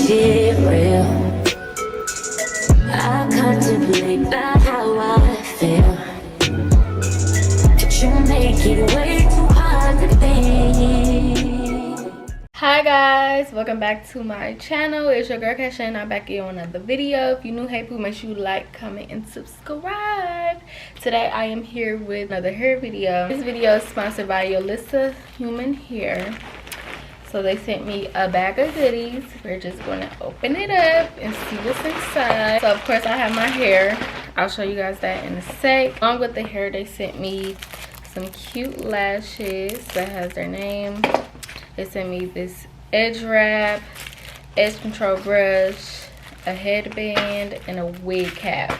shit real. I contemplate not how I feel. But you make it way too hard to think. Hi guys, welcome back to my channel. It's your girl Cachea and I'm back here on another video. If you're new, hey poo, make sure you like, comment, and subscribe. Today I am here with another hair video. This video is sponsored by Yolissa Hair. So they sent me a bag of goodies. We're just going to open it up and see what's inside. So of course I have my hair. I'll show you guys that in a sec. Along with the hair, they sent me some cute lashes that has their name. They sent me this edge wrap, edge control brush, a headband, and a wig cap.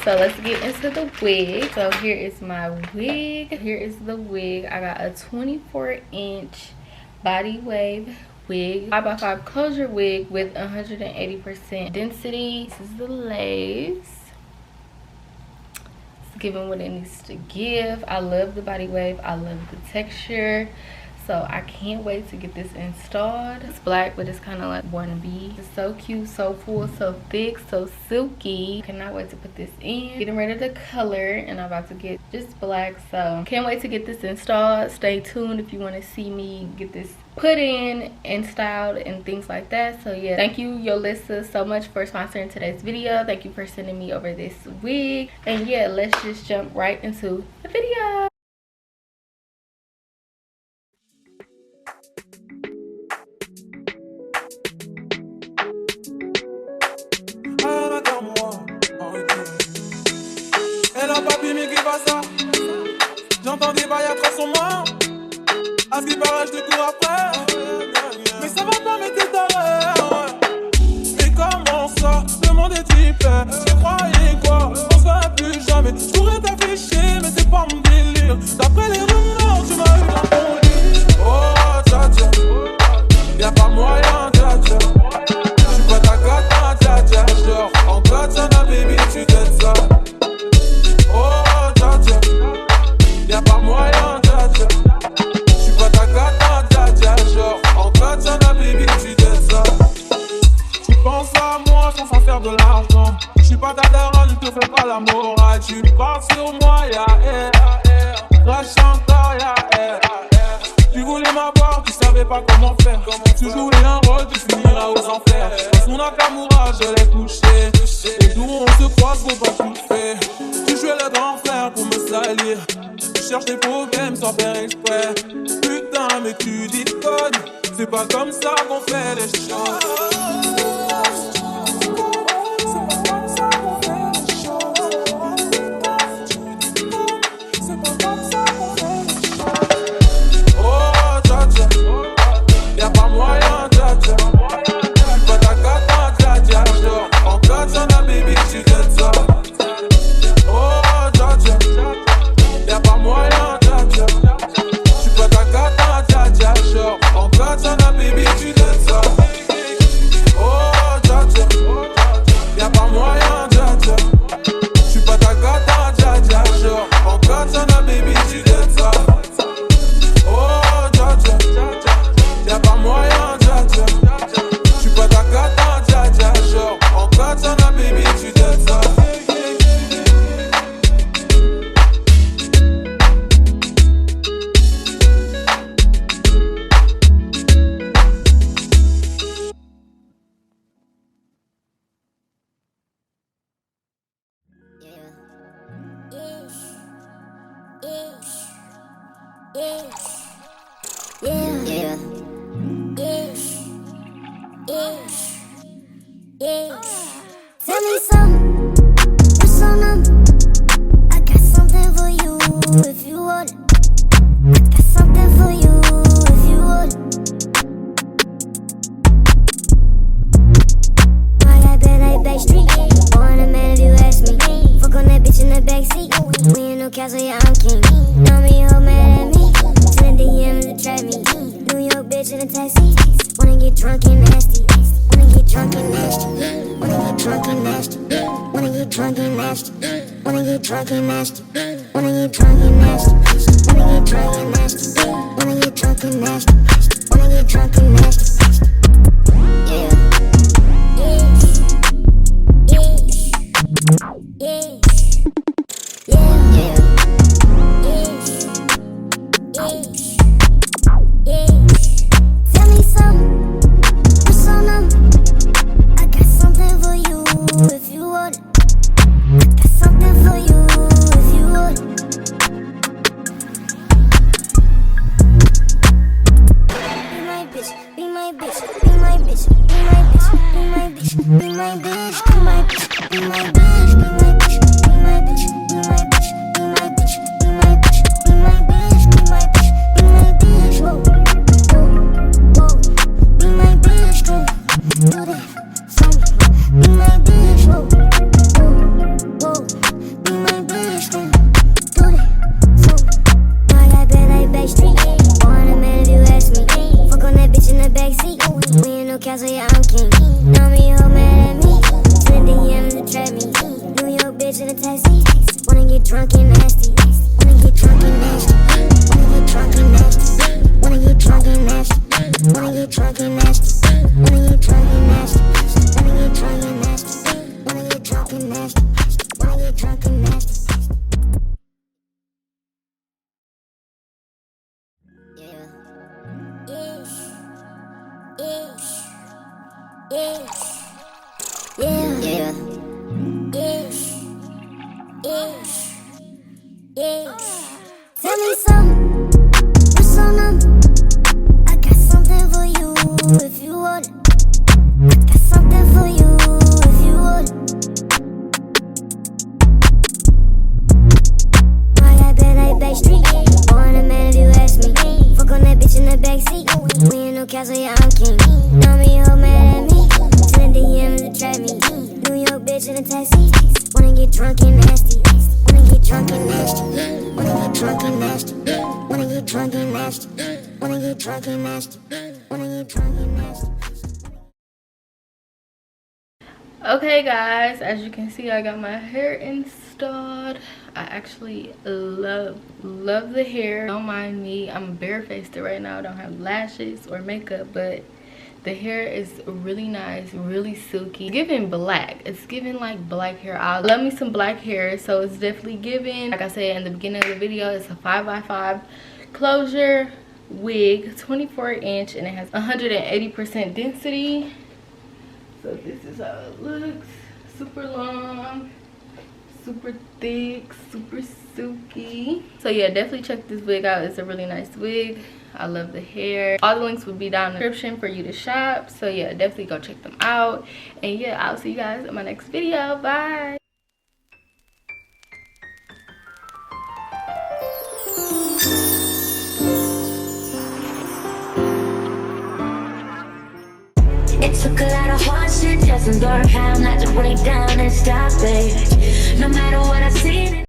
So let's get into the wig. So here is my wig. Here is the wig. I got a 24-inch body wave wig, 5x5 closure wig with 180% density. This is the lace. It's giving what it needs to give. I love the body wave. I love the texture. So I can't wait to get this installed. It's black, but it's kind of like wannabe. It's so cute, so full, so thick, so silky. Cannot wait to put this in. Getting ready to color, and I'm about to get just black. So can't wait to get this installed. Stay tuned if you want to see me get this put in and styled and things like that. So yeah, thank you Yolissa so much for sponsoring today's video. Thank you for sending me over this wig. And yeah, let's just jump right into the video. J'entends des bails à 300 mois. À ce qui paraît, je te cours après. Mais ça va pas, mais t'es taré. Mais comment ça? Le monde est hyper. Tu croyais quoi? On se verra plus jamais. Je pourrais t'afficher, mais c'est pas mon délire. D'après les rumeurs, tu m'as eu dans ton lit. Oh, tcha tcha. Y'a pas moyen, tcha tcha. J'suis pas ta cata, tcha tcha. Genre, en katana, baby, tu t'aides ça. Oh, tcha tcha. Y'a pas moyen, dja dja. J'suis pas ta cata, dja dja. Genre, en katana, baby, tu t'aides ça. Tu penses à moi, je pense à faire de l'argent. J'suis pas ta daronne, je te fais pas la morale. Tu pars sur moi, y'a air. Crash encore, y'a air. Tu voulais m'avoir, tu savais pas comment faire. Tu jouais un rôle, tu finiras aux enfers. Son Nakamura, je l'ai touché. Et d'où on se croise, faut pas tout faire. Tu jouais le grand frère pour me salir. Tu cherches des problèmes sans faire exprès. Putain, mais tu déconnes. C'est pas comme ça qu'on fait les choses. Y'a pas moyen, dja dja. J'suis pas ta cata, dja dja. Genre, en katana, baby, tu t'aides ça. Oh, dja dja. Y'a pas moyen, dja dja. J'suis pas ta cata, dja dja. Genre, en katana, baby, tu t'aides ça. Oh, dja dja. Y'a pas moyen, dja dja. J'suis pas ta cata, dja dja. Genre, en katana, baby, tu t'aides ça. Oh, dja dja. Y'a pas moyen, dja dja. J'suis pas ta cata, dja dja. Genre, en katana, baby, tu t'aides ça. Tell me something, what's on them? I got something for you if you want it. I got something for you if you want it. I got bed like Backstreet. On a man if you ask me. Fuck on that bitch in the backseat. We ain't no castle, yeah, I'm king. Know me, hoe mad at me. Send a DM to trap me. New York bitch in a taxi. Wanna get drunk and nasty. Wanna get drunk and nasty. Wanna get drunk and nasty. Wanna get drunk and nasty. Wanna get drunk and nasty. Wanna get drunk and nasty. Wanna get drunk and nasty. Wanna get drunk and nasty. Wanna get drunk and nasty. Yeah. bitch, be my bitch, be my bitch, be my bitch, be my bitch, be my bitch, be my bitch, be my bitch, be my bitch, be my bitch, be my bitch, be my bitch, be my bitch, be my bitch, be my bitch, be my bitch, whoa, whoa, whoa, be my bitch, do that, for me, be my bitch, whoa, whoa, whoa, be my bitch, do that, for me. I got bad like Backstreet, want a man if you ask me. Fuck on that bitch in the backseat. We ain't no castle, yeah, I'm king. Know me, hoe mad at me. Send the DMs to trap me. New York bitch in a taxi. Wanna get drunk and nasty. Wanna get drunk and nasty. Wanna get drunk and nasty. Wanna get drunk and nasty. Wanna get drunk and nasty. Wanna get drunk and nasty. Wanna get drunk and nasty. Wanna get drunk and nasty. Wanna get drunk and nasty. Yeah. Ish. Ish. Ish. Yeah. Yeah. Ish. Ish. Ish. Tell me something. What's your number? I got something for you if you want it. I got something for you if you want it. I got bad like Backstreet. Want a man if you ask me. Fuck on that bitch in the backseat. We ain't no castle, yeah, I'm king. Know me, hoe mad at me. Send the DMs to trap me. New York bitch in a taxi. Wanna get drunk and nasty. Wanna get drunk and nasty. Wanna get drunk and nasty. Wanna get drunk and nasty. Wanna get drunk and nasty. Wanna get drunk and nasty. Okay guys, as you can see, I got my hair installed. I actually love the hair. Don't mind me, I'm barefaced right now. I don't have lashes or makeup, but the hair is really nice, really silky. It's giving black. It's giving like black hair. I love me some black hair, so it's definitely giving. Like I said in the beginning of the video, it's a 5x5 closure wig, 24-inch, and it has 180% density. So this is how it looks. Super long, super thick, super silky. So yeah, definitely check this wig out. It's a really nice wig. I love the hair. All the links will be down in the description for you to shop. So yeah, definitely go check them out. And yeah, I'll see you guys in my next video. Bye. It took a lot of hard shit just to learn how not to break down and stop, babe. No matter what I see.